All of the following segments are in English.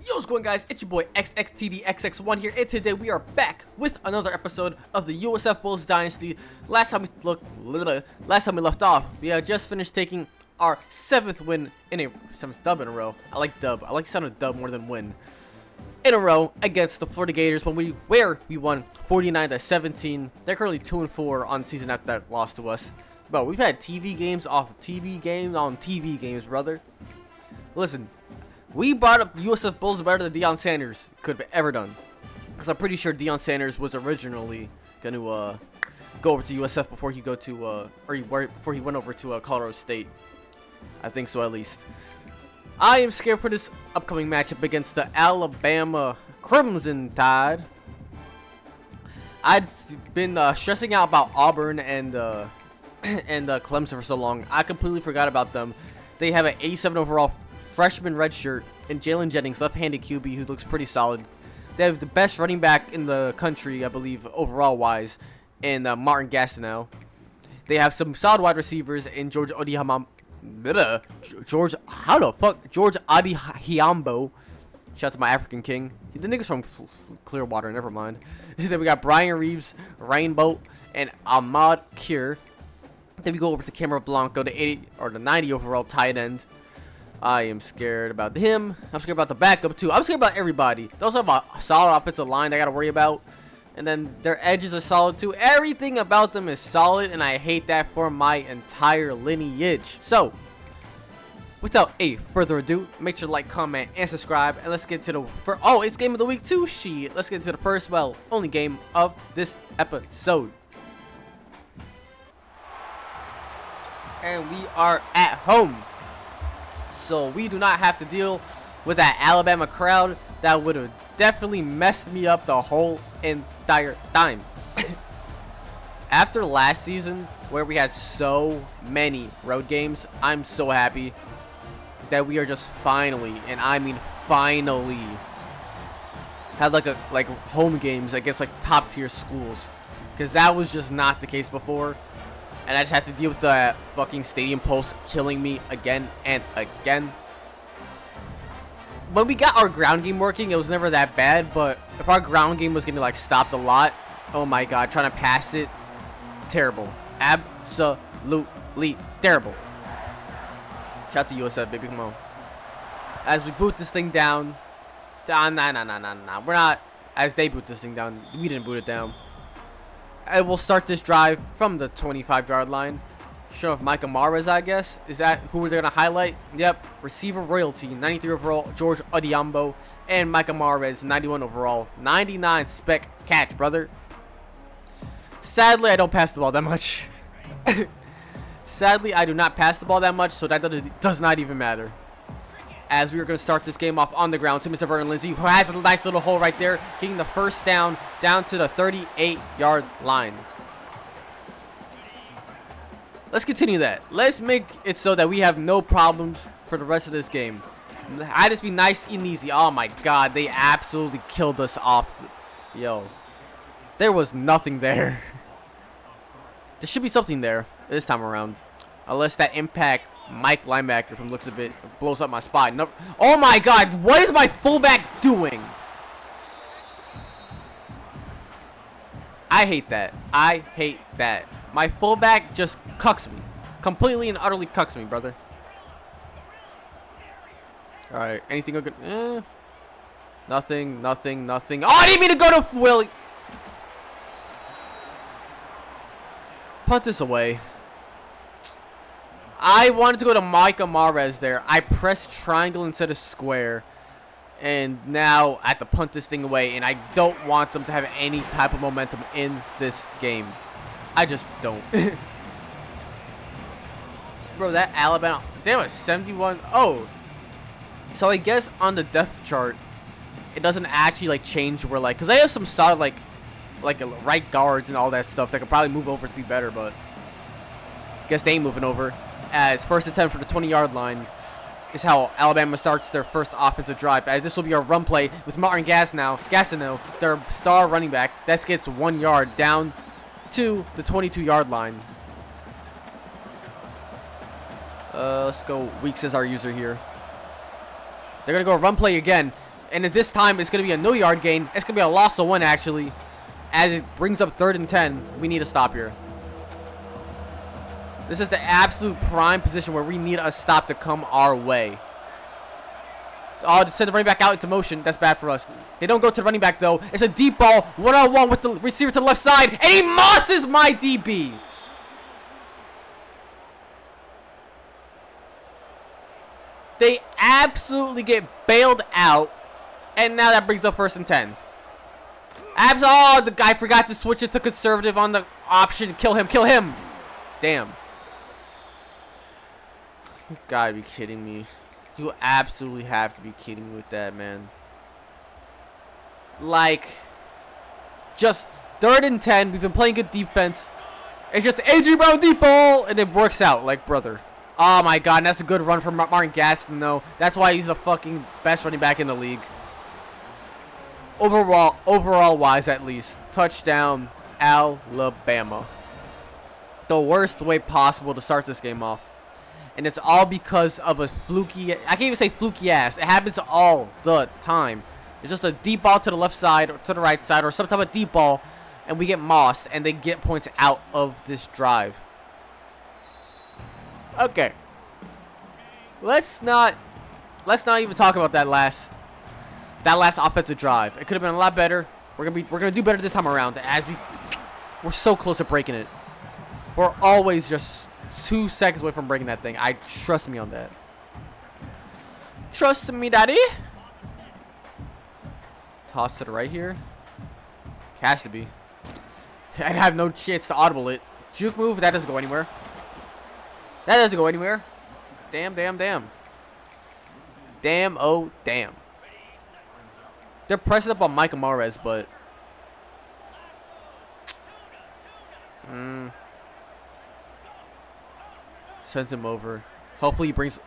Yo, what's going, guys? It's your boy XXTDXX1 here, and today we are back with another episode of the USF Bulls Dynasty. Last time we left off, we had just finished taking our seventh dub in a row. I like dub. I like the sound of dub more than win. In a row against the Florida Gators where we won 49-17. They're currently 2-4 on the season after that loss to us. But we've had TV games off of TV games on TV games, brother. Listen. We brought up USF Bulls better than Deion Sanders could have ever done. Because I'm pretty sure Deion Sanders was originally going to go over to USF before he before he went over to Colorado State. I think so, at least. I am scared for this upcoming matchup against the Alabama Crimson Tide. I've been stressing out about Auburn and Clemson for so long. I completely forgot about them. They have an 87 overall freshman redshirt and Jalen Jennings, left-handed QB, who looks pretty solid. They have the best running back in the country, I believe, overall wise, in Martin Gastineau. They have some solid wide receivers in George Adihiambo. Shout out to my African king. The nigga's from Clearwater, never mind. Then we got Brian Reeves, Rainbow, and Ahmad Kir. Then we go over to Cameron Blanco, the 90 overall tight end. I am scared about him. I'm scared about the backup too. I'm scared about everybody. They also have a solid offensive line I gotta worry about. And then their edges are solid too. Everything about them is solid, and I hate that for my entire lineage. So, without a further ado, make sure to like, comment, and subscribe. And let's get to it's game of the week too. Let's get to the first, only game of this episode. And we are at home. So we do not have to deal with that Alabama crowd that would have definitely messed me up the whole entire time. After last season, where we had so many road games, I'm so happy that we are just finally, and I mean finally, had like home games against like top tier schools, because that was just not the case before. And I just had to deal with the fucking stadium post killing me again and again. When we got our ground game working, it was never that bad. But if our ground game was getting like stopped a lot, oh my god, trying to pass it, terrible. Absolutely terrible. Shout out to USF, baby, come on. As we boot this thing down. Nah. We're not. As they boot this thing down, we didn't boot it down. I will start this drive from the 25-yard line. Show off Micah Mares, I guess. Is that who they're going to highlight? Yep. Receiver royalty, 93 overall, George Adihiambo. And Micah Mares, 91 overall. 99 spec catch, brother. Sadly, I don't pass the ball that much. Sadly, I do not pass the ball that much, so that does not even matter. As we are going to start this game off on the ground to Mr. Vernon Lindsay, who has a nice little hole right there, getting the first down to the 38-yard line. Let's continue that. Let's make it so that we have no problems for the rest of this game. I just be nice and easy. Oh my god, they absolutely killed us off. Yo, there was nothing there. There should be something there this time around, unless that impact Mike linebacker from looks of it blows up my spot. No, oh my god, what is my fullback doing? I hate that. My fullback just cucks me. Completely and utterly cucks me, brother. Alright, anything good? Nothing. Oh, I didn't mean to go to Willie. Punt this away. I wanted to go to Micah Mares there. I pressed triangle instead of square. And now I have to punt this thing away. And I don't want them to have any type of momentum in this game. I just don't. Bro, that Alabama, they have a 71. Oh. So I guess on the depth chart, it doesn't actually like change where like, because they have some solid like right guards and all that stuff that could probably move over to be better. But I guess they ain't moving over. As first attempt for the 20-yard line is how Alabama starts their first offensive drive. As this will be a run play with Martin Gastineau, their star running back. That gets 1 yard down to the 22-yard line. Let's go Weeks as our user here. They're going to go run play again. And at this time, it's going to be a no yard gain. It's going to be a loss of 1, actually. As it brings up 3rd and 10. We need a stop here. This is the absolute prime position where we need a stop to come our way. Oh, send the running back out into motion. That's bad for us. They don't go to the running back, though. It's a deep ball. One-on-one with the receiver to the left side. And he mosses my DB. They absolutely get bailed out. And now that brings up 1st and 10. Oh, the guy forgot to switch it to conservative on the option. Kill him. Kill him. Damn. You gotta be kidding me. You absolutely have to be kidding me with that, man. Like, just 3rd and 10. We've been playing good defense. It's just A.J. Brown deep ball. And it works out like brother. Oh, my God. And that's a good run from Martin Gaston, though. That's why he's the fucking best running back in the league. Overall wise, at least. Touchdown, Alabama. The worst way possible to start this game off. And it's all because of a fluky, I can't even say fluky ass. It happens all the time. It's just a deep ball to the left side or to the right side or some type of deep ball. And we get mossed and they get points out of this drive. Okay. Let's not even talk about that last offensive drive. It could have been a lot better. We're gonna do better this time around as we're so close to breaking it. We're always just 2 seconds away from breaking that thing. Trust me on that. Trust me, daddy. Toss to the right here. Has to be. I'd have no chance to audible it. Juke move. That doesn't go anywhere. That doesn't go anywhere. Damn, damn, damn. Damn, oh, damn. They're pressing up on Micah Mahrez, but... Sends him over. Hopefully he brings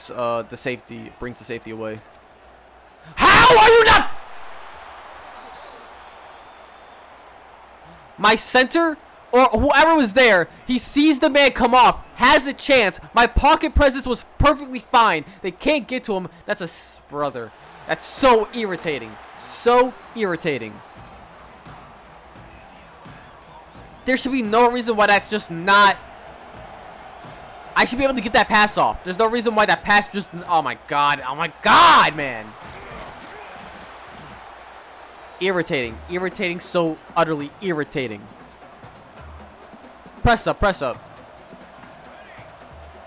the safety away. How are you not? My center or whoever was there, he sees the man come off, has a chance. My pocket presence was perfectly fine. They can't get to him. That's a brother. That's so irritating. So irritating. There should be no reason why that's just not. I should be able to get that pass off. There's no reason why that pass just... Oh, my God. Oh, my God, man. Irritating. Irritating. So utterly irritating. Press up. Press up.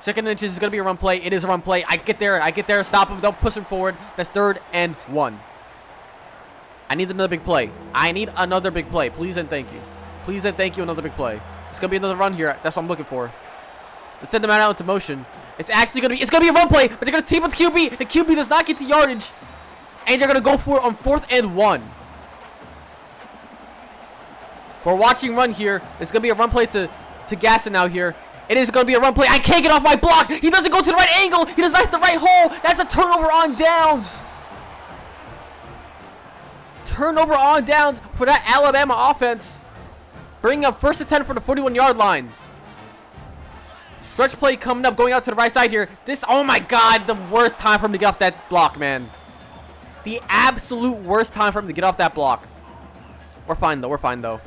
2nd inches is going to be a run play. It is a run play. I get there. Stop him. Don't push him forward. That's 3rd and 1. I need another big play. I need another big play. Please and thank you. Please and thank you. Another big play. It's going to be another run here. That's what I'm looking for. Let's send them out into motion. It's actually going to be a run play, but they're going to team with the QB. The QB does not get the yardage. And they're going to go for it on 4th and 1. We're watching run here. It's going to be a run play to Gaston now here. It is going to be a run play. I can't get off my block. He doesn't go to the right angle. He does not hit the right hole. That's a turnover on downs. Turnover on downs for that Alabama offense. Bringing up 1st and 10 for the 41-yard line. Stretch play coming up, going out to the right side here. Oh my God, the worst time for him to get off that block, man. The absolute worst time for him to get off that block. We're fine, though. We're fine, though.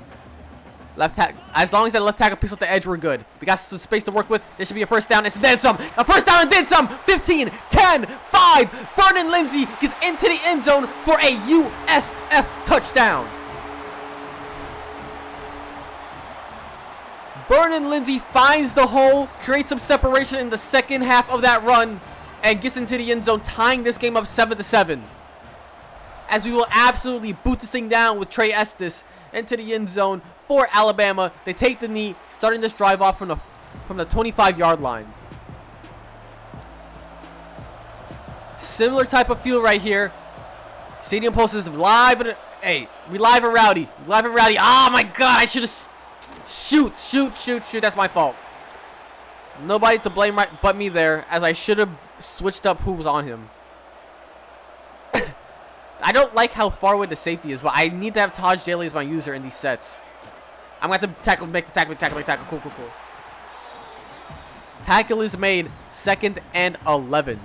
Left tackle. As long as that left tackle picks up the edge, we're good. We got some space to work with. There should be a 1st down. It's then some. A 1st down and then some. 15, 10, 5. Vernon Lindsay gets into the end zone for a USF touchdown. Vernon Lindsay finds the hole, creates some separation in the second half of that run, and gets into the end zone, tying this game up 7-7. As we will absolutely boot this thing down with Trey Estes into the end zone for Alabama. They take the knee, starting this drive off from the 25-yard line. Similar type of feel right here. Stadium Pulse is live and we live and rowdy. Live and rowdy. Oh my God, I should have. Shoot. That's my fault. Nobody to blame but me there, as I should have switched up who was on him. I don't like how far away the safety is, but I need to have Taj Daly as my user in these sets. I'm going to have to make the tackle. Cool. Tackle is made. 2nd and 11.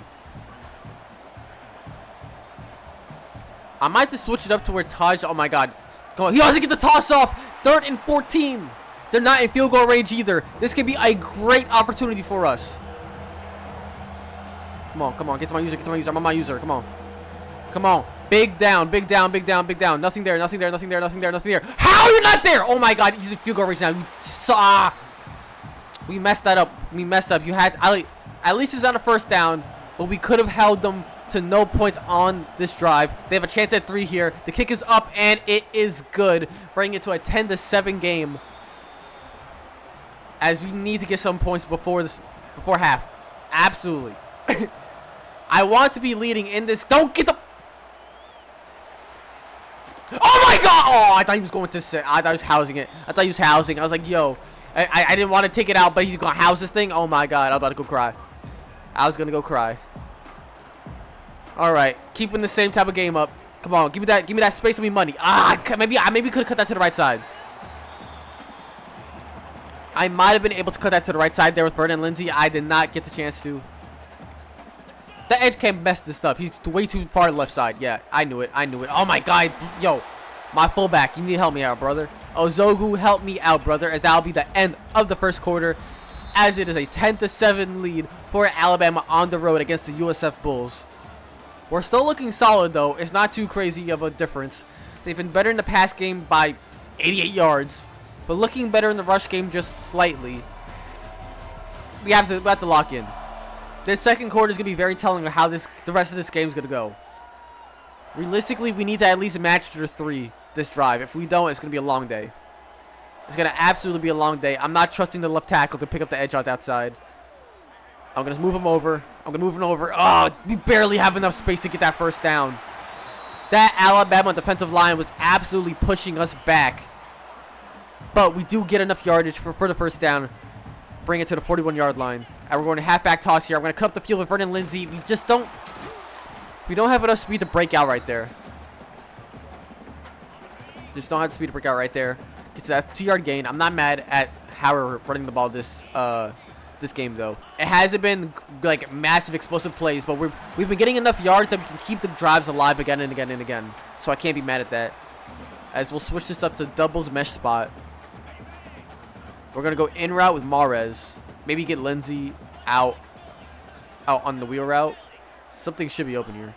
I might just switch it up to where Taj. Oh my God. Come on. He doesn't get the toss off. 3rd and 14. They're not in field goal range either. This could be a great opportunity for us. Come on, come on. Get to my user. Get to my user. I'm on my user. Come on. Come on. Big down, big down, big down, big down. Nothing there, nothing there, nothing there, nothing there, nothing there. How are you not there? Oh my God. He's in field goal range now. You saw. We messed that up. We messed up. You had. At least it's not a first down, but we could have held them to no points on this drive. They have a chance at 3 here. The kick is up, and it is good. Bringing it to a 10-7 game. As we need to get some points before half. Absolutely. I want to be leading in this. Don't get the. Oh my God! Oh, I thought he was going to sit. I thought he was housing it. I thought he was housing. I was like, yo. I didn't want to take it out, but he's going to house this thing. Oh my God. I'm about to go cry. I was going to go cry. All right. Keeping the same type of game up. Come on. Give me that space and me money. Maybe could have cut that to the right side. I might have been able to cut that to the right side there with Vernon Lindsay. I did not get the chance to. The edge can't mess this up. He's way too far to the left side. Yeah, I knew it. I knew it. Oh my God. Yo, my fullback. You need to help me out, brother. Ozogu, help me out, brother, as that'll be the end of the first quarter, as it is a 10-7 lead for Alabama on the road against the USF Bulls. We're still looking solid, though. It's not too crazy of a difference. They've been better in the pass game by 88 yards, but looking better in the rush game just slightly. We have to lock in. This second quarter is going to be very telling of how the rest of this game is going to go. Realistically, we need to at least match their 3 this drive. If we don't, it's going to be a long day. It's going to absolutely be a long day. I'm not trusting the left tackle to pick up the edge on that side. I'm going to move him over. I'm going to move him over. Oh, we barely have enough space to get that first down. That Alabama defensive line was absolutely pushing us back. But we do get enough yardage for the first down. Bring it to the 41-yard line. And we're going to halfback toss here. I'm going to cut up the field with Vernon Lindsay. We don't have enough speed to break out right there. Just don't have the speed to break out right there. It's that 2-yard gain. I'm not mad at how we're running the ball this game, though. It hasn't been like massive explosive plays, but we've been getting enough yards that we can keep the drives alive again and again and again. So I can't be mad at that. As we'll switch this up to doubles mesh spot. We're gonna go in route with Mahrez. Maybe get Lindsay out on the wheel route. Something should be open here.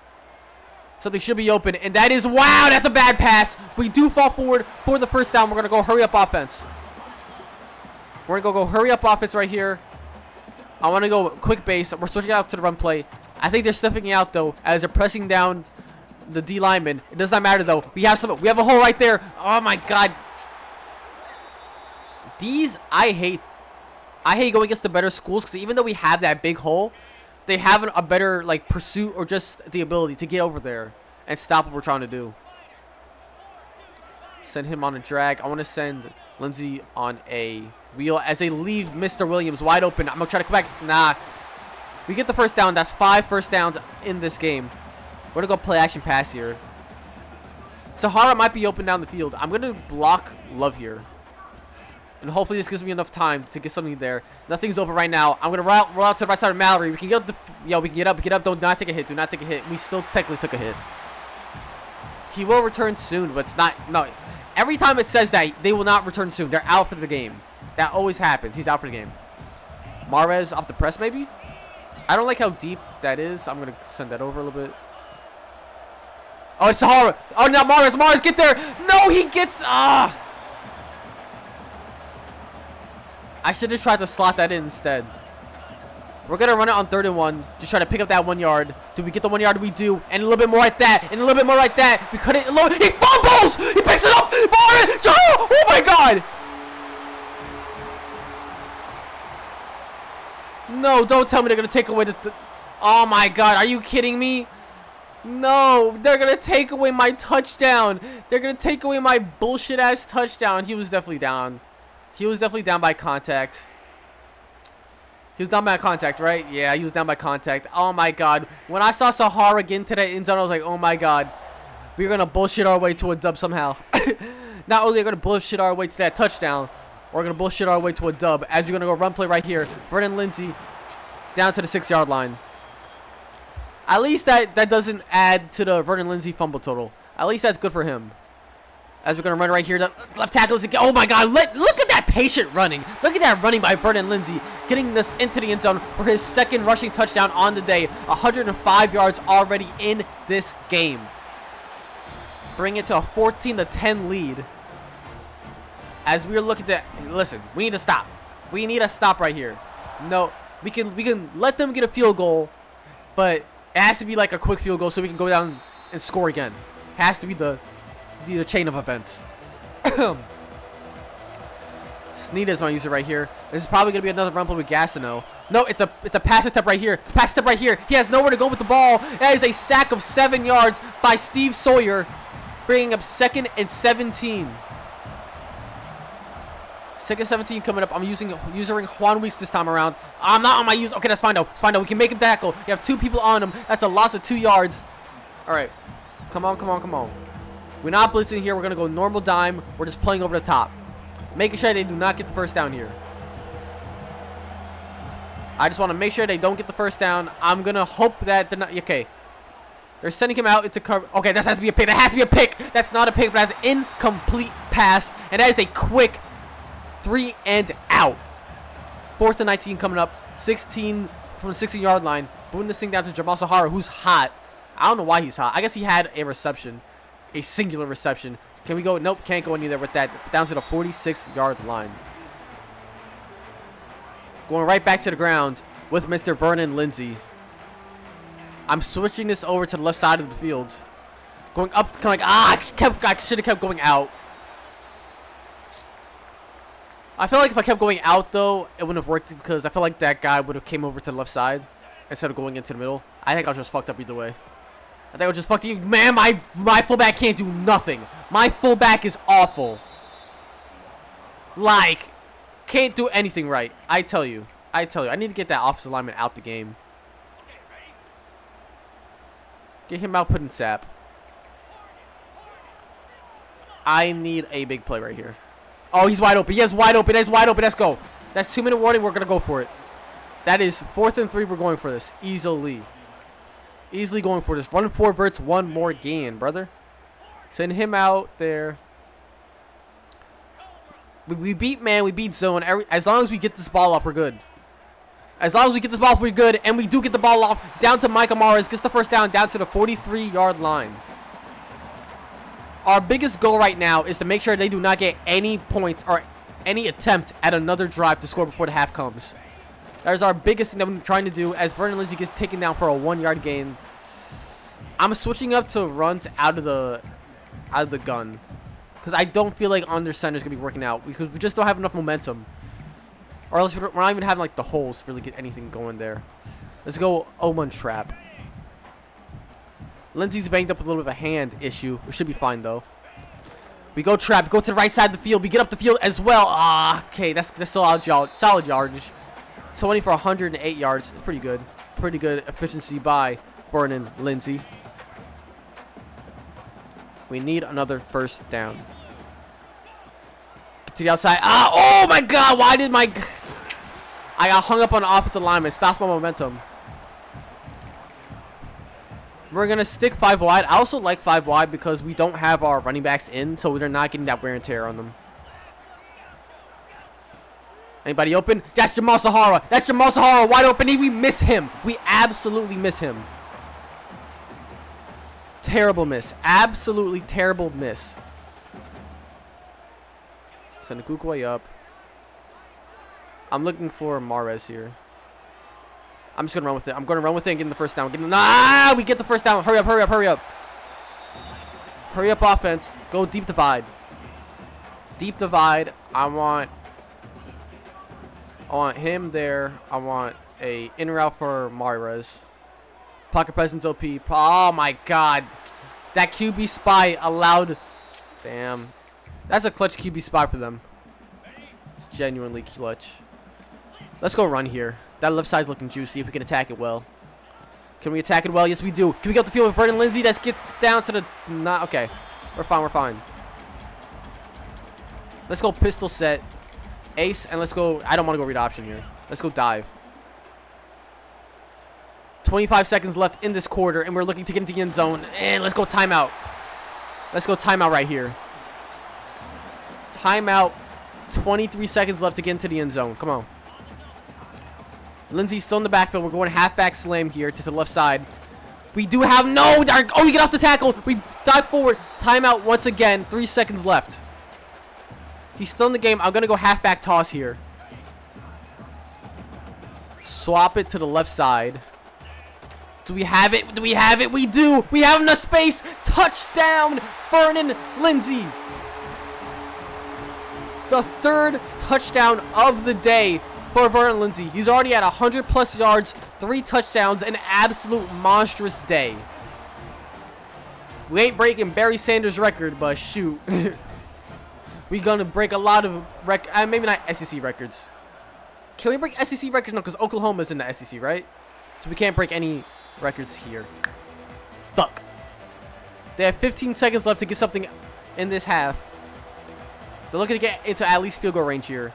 Something should be open, and that is, wow, that's a bad pass. We do fall forward for the first down. We're going to go hurry up offense. We're going to go hurry up offense right here. I want to go quick base. We're switching out to the run play. I think they're sniffing out, though, as they're pressing down the D lineman. It does not matter, though. We have a hole right there. Oh, my God. I hate going against the better schools, because even though we have that big hole, they have a better like pursuit or just the ability to get over there and stop what we're trying to do. Send him on a drag. I want to send Lindsay on a wheel as they leave Mr. Williams wide open. I'm going to try to come back. Nah. We get the first down. That's 5 first downs in this game. We're going to go play action pass here. Sahara might be open down the field. I'm going to block Love here. And hopefully this gives me enough time to get something there. Nothing's open right now. I'm going to roll out to the right side of Mallory. We can get up. We can get up. Get up. Do not take a hit. Do not take a hit. We still technically took a hit. He will return soon, but it's not. No. Every time it says that, they will not return soon. They're out for the game. That always happens. He's out for the game. Mahrez off the press, maybe? I don't like how deep that is. I'm going to send that over a little bit. Oh, it's Sahara. Oh, now Mahrez. Mahrez, get there. No, he gets. I should have tried to slot that in instead. We're going to run it on 3rd and 1. Just try to pick up that 1 yard. Do we get the 1 yard? We do. And a little bit more like that. And a little bit more like that. We cut it. He fumbles! He picks it up! Oh my God! No, don't tell me they're going to take away the... Oh my God. Are you kidding me? No. They're going to take away my touchdown. They're going to take away my bullshit-ass touchdown. He was definitely down. He was definitely down by contact. He was down by contact, right? Yeah, he was down by contact. Oh, my God. When I saw Sahara get into that end zone, I was like, oh, my God. We're going to bullshit our way to a dub somehow. Not only are we going to bullshit our way to that touchdown, we're going to bullshit our way to a dub as we're going to go run play right here. Vernon Lindsay down to the 6-yard line. At least that doesn't add to the Vernon Lindsay fumble total. At least that's good for him. As we're going to run right here. The left tackle is... Oh, my God. Look at that patient running. Look at that running by Vernon Lindsay. Getting this into the end zone for his second rushing touchdown on the day. 105 yards already in this game. Bring it to a 14-10 lead. As we're looking to... Listen, we need to stop. We need to stop right here. No, we can let them get a field goal, but it has to be like a quick field goal so we can go down and score again. It has to be the chain of events. Sneed is my user right here. This is probably gonna be another run play with Gastineau. No, it's a pass step right here. Pass step right here. He has nowhere to go with the ball. That is a sack of 7 yards by Steve Sawyer, bringing up 2nd and 17. 2nd and 17 coming up. I'm using Juan Weeks this time around. I'm not on my use. Okay, that's fine though. It's fine though. We can make him tackle. You have 2 people on him. That's a loss of 2 yards. All right, come on, come on, come on. We're not blitzing here. We're gonna go normal dime. We're just playing over the top, making sure they do not get the first down here. I just want to make sure they don't get the first down. I'm gonna hope that they're not. Okay, they're sending him out into cover. Okay, that has to be a pick. That has to be a pick. That's not a pick, but that's an incomplete pass, and that is a quick 3 and out. 4th and 19 coming up. 16 from the 16-yard line. Moving this thing down to Jamal Sahara, who's hot. I don't know why he's hot. I guess he had a reception, a singular reception. Can we go? Nope, can't go any there with that. Down to the 46-yard line. Going right back to the ground with Mr. Vernon Lindsay. I'm switching this over to the left side of the field. Going up, kind of like, I should have kept going out. I feel like if I kept going out, though, it wouldn't have worked because I feel like that guy would have came over to the left side instead of going into the middle. I think I was just fucked up either way. I think I was just fucked up. Man, my fullback can't do nothing. My fullback is awful. Like, can't do anything right. I tell you. I need to get that offensive lineman out the game. Get him out, put in sap. I need a big play right here. Oh, he's wide open. He is wide open. He's wide open. Let's go. That's 2-minute warning. We're going to go for it. That is 4th and 3. We're going for this. Easily going for this. Run 4 verts. 1 more gain, brother. Send him out there. We beat man. We beat zone. As long as we get this ball off, we're good. As long as we get this ball off, we're good. And we do get the ball off. Down to Mike Amares. Gets the first down. Down to the 43-yard line. Our biggest goal right now is to make sure they do not get any points or any attempt at another drive to score before the half comes. That is our biggest thing that we're trying to do as Vernon Lindsay gets taken down for a 1-yard gain. I'm switching up to runs out of the gun because I don't feel like under center is going to be working out because we just don't have enough momentum. Or else we're not even having like the holes to really get anything going there. Let's go Oman trap. Lindsay's banged up with a little bit of a hand issue. We should be fine, though. We go trap. Go to the right side of the field. We get up the field as well. Okay. That's solid yardage. 20 for 108 yards. It's pretty good. Pretty good efficiency by Vernon Lindsay. We need another first down. Get to the outside. Oh, my God. Why did I got hung up on the offensive lineman. Stops my momentum. We're going to stick 5 wide. I also like 5 wide because we don't have our running backs in, so they're not getting that wear and tear on them. Anybody open? That's Jamal Sahara. That's Jamal Sahara wide open. We miss him. We absolutely miss him. Terrible miss. Absolutely terrible miss. Send a Gukwe up. I'm looking for Mares here. I'm just going to run with it. I'm going to run with it and get the first down. We get the first down. Hurry up, hurry up, hurry up. Hurry up offense. Go deep divide. Deep divide. I want him there. I want a in route for Mares. Pocket presence OP. Oh, my God. That QB spy allowed. Damn. That's a clutch QB spy for them. It's genuinely clutch. Let's go run here. That left side's looking juicy. If we can attack it well. Can we attack it well? Yes, we do. Can we get up the field with Vernon Lindsay? That gets down to the... Okay. We're fine. We're fine. Let's go pistol set. Ace. And let's go... I don't want to go read option here. Let's go dive. 25 seconds left in this quarter, and we're looking to get into the end zone. And let's go timeout. Let's go timeout right here. Timeout. 23 seconds left to get into the end zone. Come on. Lindsey's still in the backfield. We're going halfback slam here to the left side. We do have no. Oh, we get off the tackle. We dive forward. Timeout once again. 3 seconds left. He's still in the game. I'm going to go halfback toss here. Swap it to the left side. Do we have it? Do we have it? We do. We have enough space. Touchdown, Vernon Lindsey. The third touchdown of the day for Vernon Lindsey. He's already at 100+ yards, 3 touchdowns, an absolute monstrous day. We ain't breaking Barry Sanders' record, but shoot. We gonna break a lot of maybe not SEC records. Can we break SEC records? No, because Oklahoma's in the SEC, right? So we can't break any records here. Fuck. They have 15 seconds left to get something in this half. They're looking to get into at least field goal range here.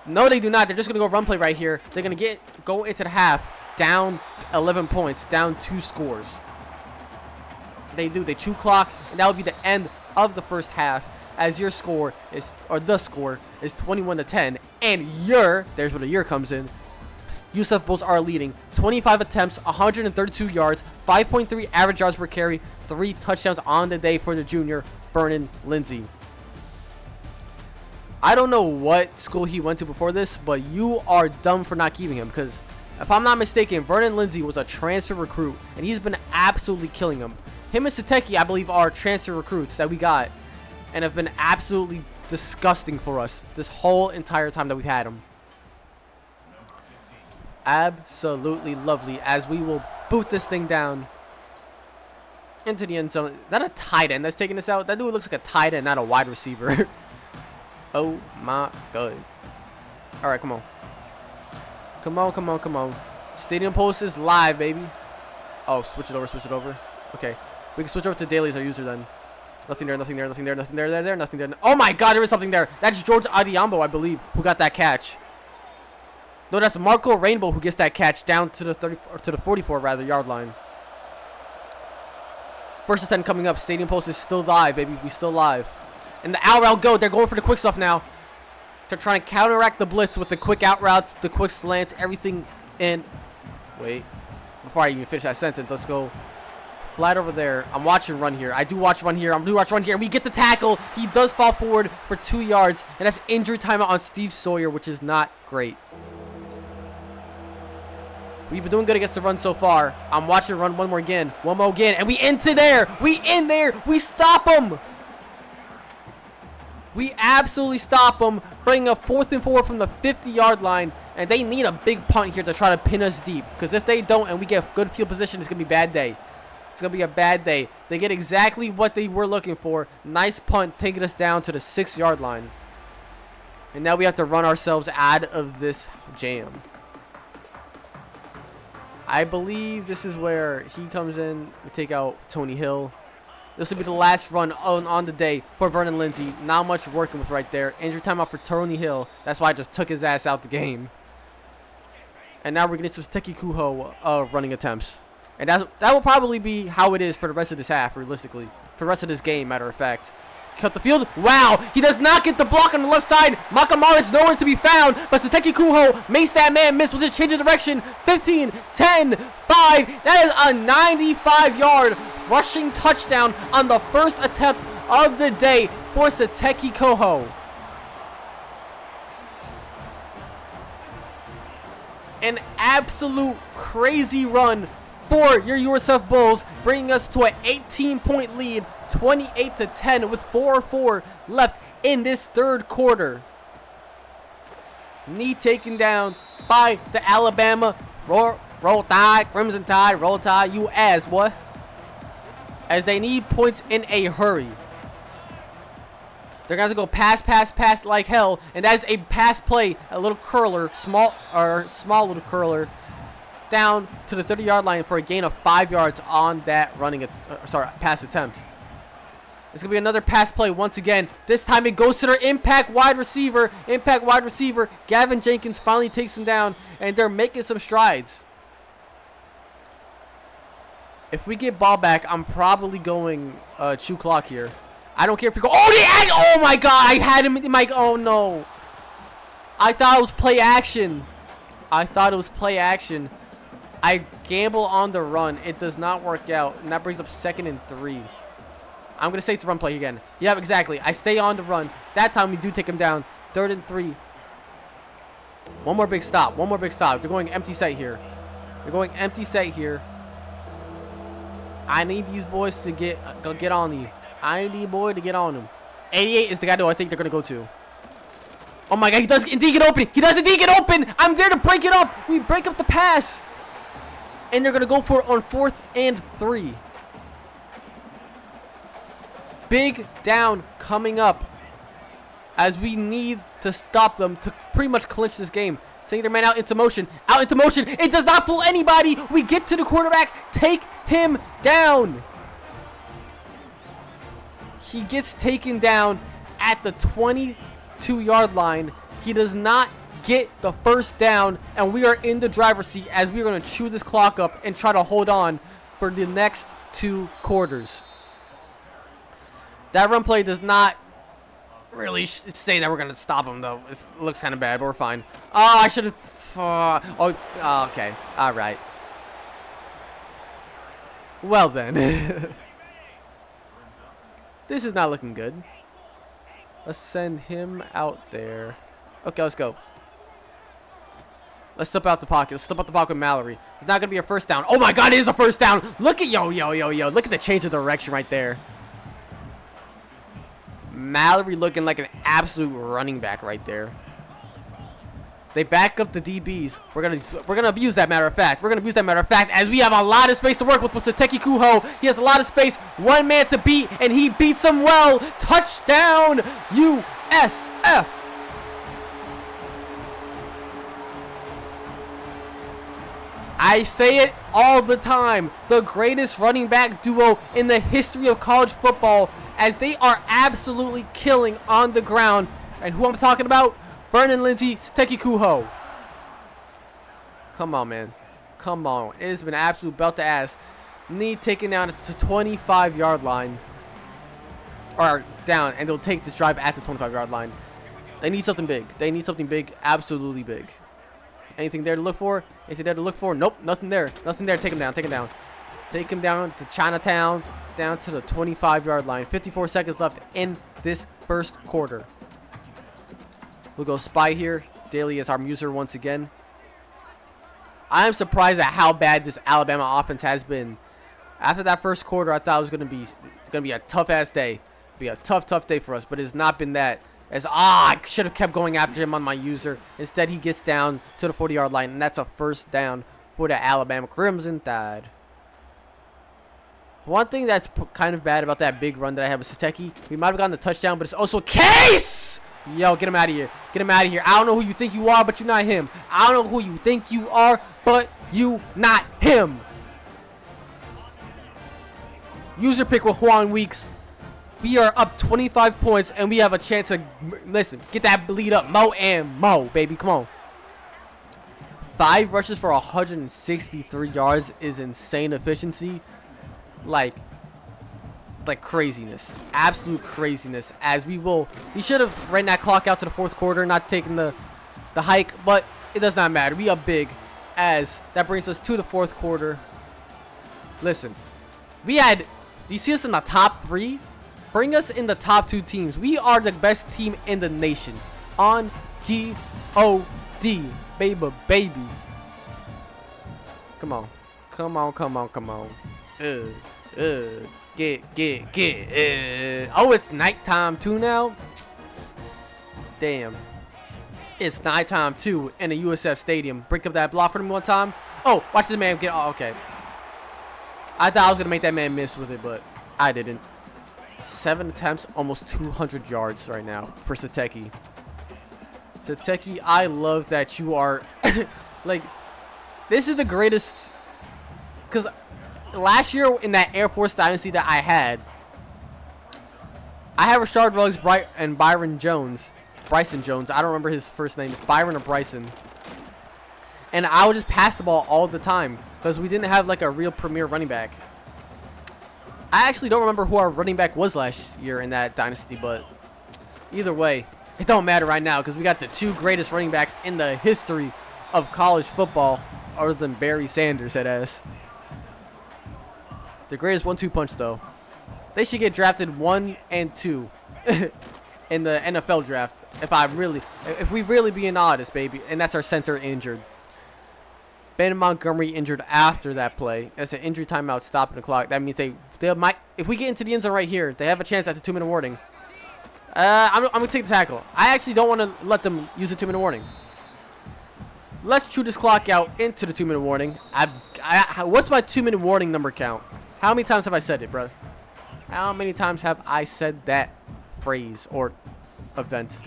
No, they do not. They're just going to go run play right here. They're going to go into the half down 11 points, down 2 scores. They do. They chew clock, and that will be the end of the first half as your score is, or the score is 21-10. And there's where the year comes in. USF Bulls are leading 25 attempts, 132 yards, 5.3 average yards per carry, 3 touchdowns on the day for the junior, Vernon Lindsey. I don't know what school he went to before this, but you are dumb for not keeping him, because if I'm not mistaken, Vernon Lindsey was a transfer recruit, and he's been absolutely killing him. Him and Sateki, I believe, are transfer recruits that we got and have been absolutely disgusting for us this whole entire time that we've had him. Absolutely lovely as we will boot this thing down into the end zone. Is that a tight end that's taking this out? That dude looks like a tight end, not a wide receiver. Oh my god. Alright, come on. Come on, come on, come on. Stadium Post is live, baby. Oh, switch it over, switch it over. Okay. We can switch over to Daly as our user then. Nothing there, nothing there, nothing there, nothing there, nothing there. Oh my god, there is something there. That's George Adiambo, I believe, who got that catch. No, that's Marco Rainbow who gets that catch down to the 30 or to the 44 rather yard line. First and 10 coming up. Stadium Post is still live, baby. We still live. And the out route go. They're going for the quick stuff now. They're trying to counteract the blitz with the quick out routes, the quick slants, everything. And wait, before I even finish that sentence, let's go flat over there. I'm watching run here. I do watch run here. And we get the tackle. He does fall forward for 2 yards, and that's injury timeout on Steve Sawyer, which is not great. We've been doing good against the run so far. I'm watching run one more again, and we into there. We stop him. We absolutely stop them, bring a 4th and 4 from the 50-yard line, and they need a big punt here to try to pin us deep. Because if they don't and we get good field position, it's going to be a bad day. It's going to be a bad day. They get exactly what they were looking for. Nice punt, taking us down to the 6-yard line. And now we have to run ourselves out of this jam. I believe this is where he comes in. We take out Tony Hill. This will be the last run on the day for Vernon Lindsey. Not much working with right there. Injury timeout for Tony Hill. That's why I just took his ass out the game. And now we're getting some Teki Kuho running attempts. And that will probably be how it is for the rest of this half, realistically. For the rest of this game, matter of fact. Cut the field. Wow! He does not get the block on the left side. Makamara is nowhere to be found. But Sateki Kuho makes that man miss with a change of direction. 15, 10, 5. That is a 95-yard rushing touchdown on the first attempt of the day for Sateki Kuho. An absolute crazy run for your USF Bulls, bringing us to an 18-point lead, 28-10, with 4:04 left in this third quarter. Knee taken down by the Alabama Roll Tide, Crimson Tide, Roll Tide, you ass, boy. As they need points in a hurry. They're going to go pass like hell. And that is a pass play, a little curler, small little curler, down to the 30-yard line for a gain of 5 yards on that pass attempt. It's going to be another pass play once again. This time it goes to their impact wide receiver. Gavin Jenkins finally takes him down, and they're making some strides. If we get ball back, I'm probably going chew clock here. I don't care if we go. Oh my god! I had him in my. Oh no! I thought it was play action. I gamble on the run. It does not work out, and that brings up 2nd and 3. I'm gonna say it's a run play again. Yeah, exactly. I stay on the run. That time we do take him down. 3rd and 3. One more big stop. They're going empty set here. I need these boys to get on you. I need boy to get on him. 88 is the guy I think they're gonna go to. Oh my god, he does indeed get open. I'm there to break it up. We break up the pass. And they're gonna go for it on 4th and 3. Big down coming up, as we need to stop them to pretty much clinch this game. Sending their man out into motion. It does not fool anybody. We get to the quarterback. Take him down. He gets taken down at the 22-yard line. He does not get the first down, and we are in the driver's seat as we are going to chew this clock up and try to hold on for the next 2 quarters. That run play does not really say that we're going to stop him, though. It looks kind of bad, but we're fine. Oh, I should have... okay. All right. Well, then. This is not looking good. Let's send him out there. Okay, let's go. Let's step out the pocket. With Mallory. It's not going to be a first down. Oh, my God, it is a first down. Look at... Yo. Look at the change of direction right there. Mallory looking like an absolute running back right there. They back up the DBs. We're gonna abuse that, matter of fact. As we have a lot of space to work with Sateki Kuho. He has a lot of space. One man to beat, and he beats him well. Touchdown, USF. I say it all the time. The greatest running back duo in the history of college football, as they are absolutely killing on the ground. And who I'm talking about? Vernon Lindsay, Sateki Kuho. Come on, man. Come on. It has been an absolute belt to ass. Need taken down at the 25-yard line. Or down, and they'll take this drive at the 25-yard line. They need something big. Absolutely big. Anything there to look for? Nope, nothing there. Take him down. Take him down to Chinatown. Down to the 25-yard line. 54 seconds left in this first quarter. We'll go spy here. Daly is our muser once again. I am surprised at how bad this Alabama offense has been. After that first quarter, I thought it was going to be a tough-ass day. Be a tough day for us, but it's not been that. I should have kept going after him on my user. Instead, he gets down to the 40-yard line, and that's a first down for the Alabama Crimson Tide. One thing that's kind of bad about that big run that I have with Sateki, we might have gotten the touchdown, but it's also Case! Yo, get him out of here. I don't know who you think you are, but you're not him. User pick with Juan Weeks. We are up 25 points, and we have a chance to, listen, get that bleed up. Mo, baby. Come on. 5 rushes for 163 yards is insane efficiency. Like craziness. Absolute craziness. As we should have ran that clock out to the 4th quarter, not taking the hike, but it does not matter. We up big, as that brings us to the 4th quarter. Listen, do you see us in the top 3? Bring us in the top 2 teams. We are the best team in the nation. On G-O-D, baby. Come on. Get. Oh, it's nighttime too now? Damn. It's nighttime too in the USF Stadium. Break up that block for him one time. Oh, watch this man get. Oh, okay. I thought I was going to make that man miss with it, but I didn't. 7 attempts, almost 200 yards right now for Sateki. Sateki, I love that you are. Like, this is the greatest. Because last year in that Air Force Dynasty that I had Rashard Ruggs and Bryson Jones. I don't remember his first name. It's Byron or Bryson. And I would just pass the ball all the time because we didn't have like a real premier running back. I actually don't remember who our running back was last year in that dynasty, but either way, it don't matter right now because we got the 2 greatest running backs in the history of college football, other than Barry Sanders, that ass. The greatest 1-2 punch, though. They should get drafted 1 and 2 in the NFL draft. If we really being honest, baby, and that's our center injured. Ben Montgomery injured after that play. That's an injury timeout stopping the clock. That means they might, if we get into the end zone right here, they have a chance at the 2-minute warning. I'm gonna take the tackle. I actually don't want to let them use the 2-minute warning. Let's chew this clock out into the 2-minute warning. What's my 2-minute warning number count? How many times have I said it, bro? How many times have I said that phrase or event?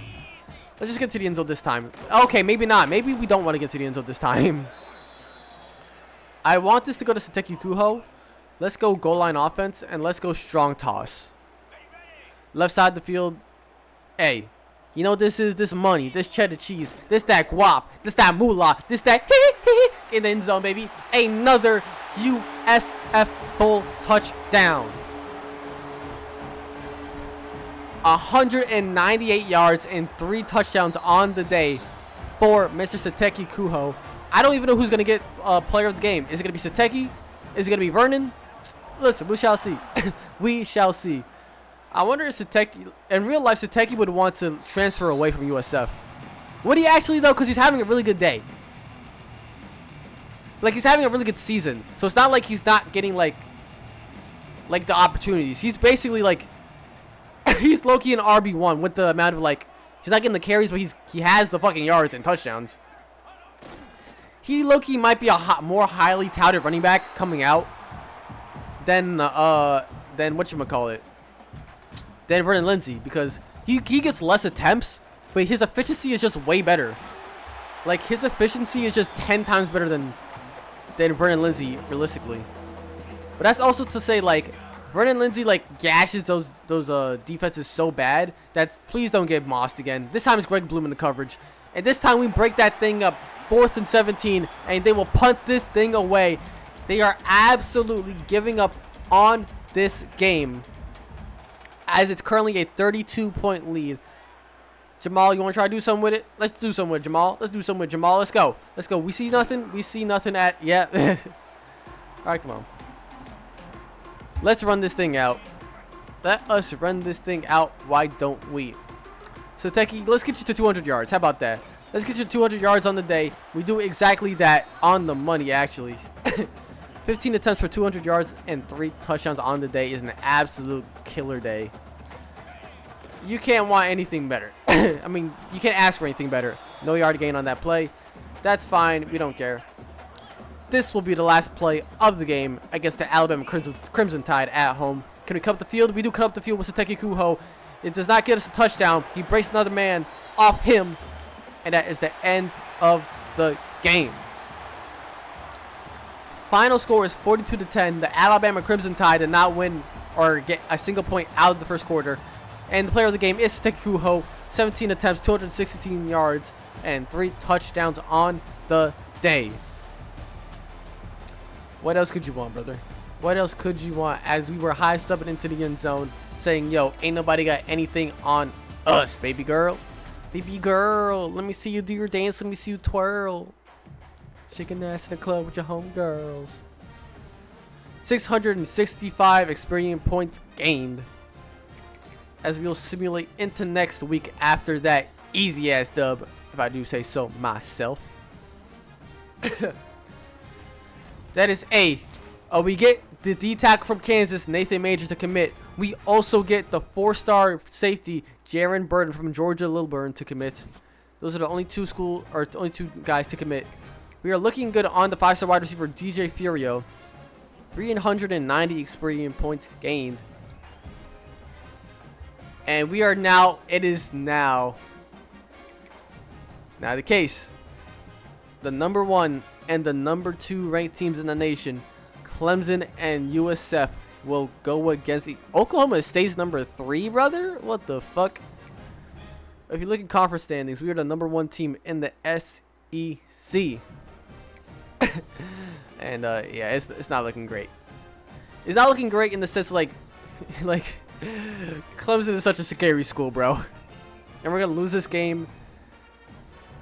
Let's just get to the end zone this time. Okay, maybe not. Maybe we don't want to get to the end zone this time. I want this to go to Sateki Kuho. Let's go goal line offense, and let's go strong toss. Left side of the field. Hey, you know this is this money, this cheddar cheese, this that guap, this that moolah, this that in the end zone, baby. Another USF Bowl touchdown. 198 yards and 3 touchdowns on the day for Mr. Sateki Kuho. I don't even know who's going to get player of the game. Is it going to be Sateki? Is it going to be Vernon? Listen, we shall see. We shall see. I wonder if Sateki, in real life, Sateki would want to transfer away from USF. Would he actually, though? Because he's having a really good day. Like, he's having a really good season. So it's not like he's not getting, like the opportunities. He's basically, like, he's low-key an RB1 with the amount of, like, he's not getting the carries, but he has the fucking yards and touchdowns. He low-key might be a more highly touted running back coming out than whatchamacallit, than Vernon Lindsay, because he gets less attempts, but his efficiency is just way better. Like, his efficiency is just 10 times better than Vernon Lindsay, realistically. But that's also to say, like, Vernon Lindsay, like, gashes those defenses so bad that please don't get mossed again. This time it's Greg Bloom in the coverage. And this time we break that thing up, 4th and 17, and they will punt this thing away. They are absolutely giving up on this game, as it's currently a 32-point lead. Jamal, you want to try to do something with it? Let's do something with Jamal. Let's do something with Jamal. Let's go. Let's go. We see nothing. We see nothing at... Yeah. All right, come on. Let's run this thing out. Let us run this thing out. Why don't we? So, Teki, let's get you to 200 yards. How about that? Let's get you 200 yards on the day. We do exactly that on the money, actually. 15 attempts for 200 yards and 3 touchdowns on the day is an absolute killer day. You can't want anything better. I mean, you can't ask for anything better. No yard gain on that play. That's fine. We don't care. This will be the last play of the game against the Alabama Crimson Tide at home. Can we cut up the field? We do cut up the field with Sateki Kuho. It does not get us a touchdown. He breaks another man off him. And that is the end of the game. Final score is 42-10. The Alabama Crimson Tide did not win or get a single point out of the first quarter. And the player of the game is Sateki Kuho. 17 attempts, 216 yards, and 3 touchdowns on the day. What else could you want, brother? What else could you want, as we were high stepping into the end zone saying, yo, ain't nobody got anything on us, baby girl. Baby girl, let me see you do your dance. Let me see you twirl. Shaking ass in the club with your homegirls. 665 experience points gained, as we'll simulate into next week after that easy ass dub, if I do say so myself. That is A. We get the D-tackle from Kansas, Nathan Major, to commit. We also get the 4-star safety, Jaron Burton from Georgia Lilburn, to commit. Those are the only two guys to commit. We are looking good on the 5-star wide receiver, DJ Furio. 390 experience points gained. And we are now, it is now the case. The number 1 and the number 2 ranked teams in the nation, Clemson and USF, will go against Oklahoma State's number 3, brother? What the fuck? If you look at conference standings, we are the number 1 team in the SEC. And yeah, it's not looking great. It's not looking great in the sense like Clemson is such a scary school, bro. And we're gonna lose this game.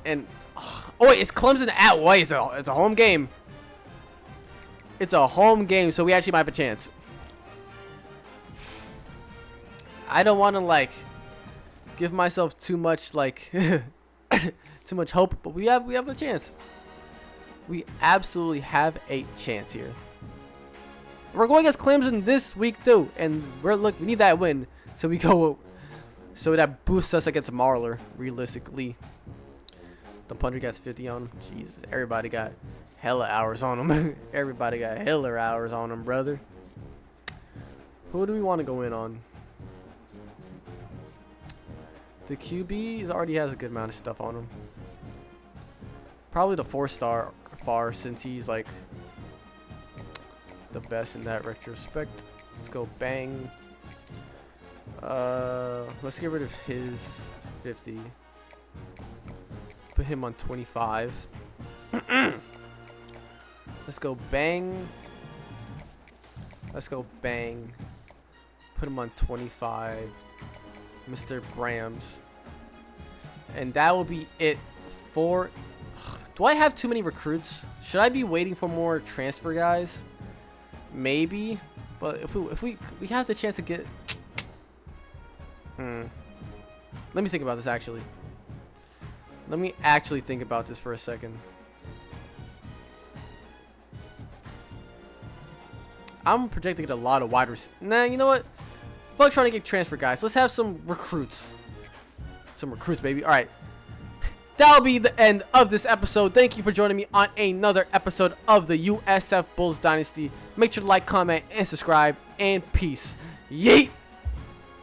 And oh wait, it's Clemson at White. It's a home game. It's a home game, so we actually might have a chance. I don't want to like give myself too much like too much hope, but we have a chance. We absolutely have a chance here. We're going against Clemson this week too, and we need that win so we go so that boosts us against Marler realistically. The punter gets 50 on him. Jesus, everybody got hella hours on him. Everybody got hella hours on him, brother. Who do we want to go in on? The QB already has a good amount of stuff on him. Probably the 4-star far since he's like the best in that retrospect. Let's go bang. Let's get rid of his 50. Put him on 25. Let's go bang. Let's go bang. Put him on 25. Mr. Brams. And that will be it for... Do I have too many recruits? Should I be waiting for more transfer guys? Maybe. But if we have the chance to get... Let me think about this actually. Let me actually think about this for a second. I'm projecting a lot of wide receivers. Nah, you know what? Fuck trying to get transfer guys. Let's have some recruits. Some recruits, baby. All right. That'll be the end of this episode. Thank you for joining me on another episode of the USF Bulls Dynasty. Make sure to like, comment, and subscribe. And peace. Yeet!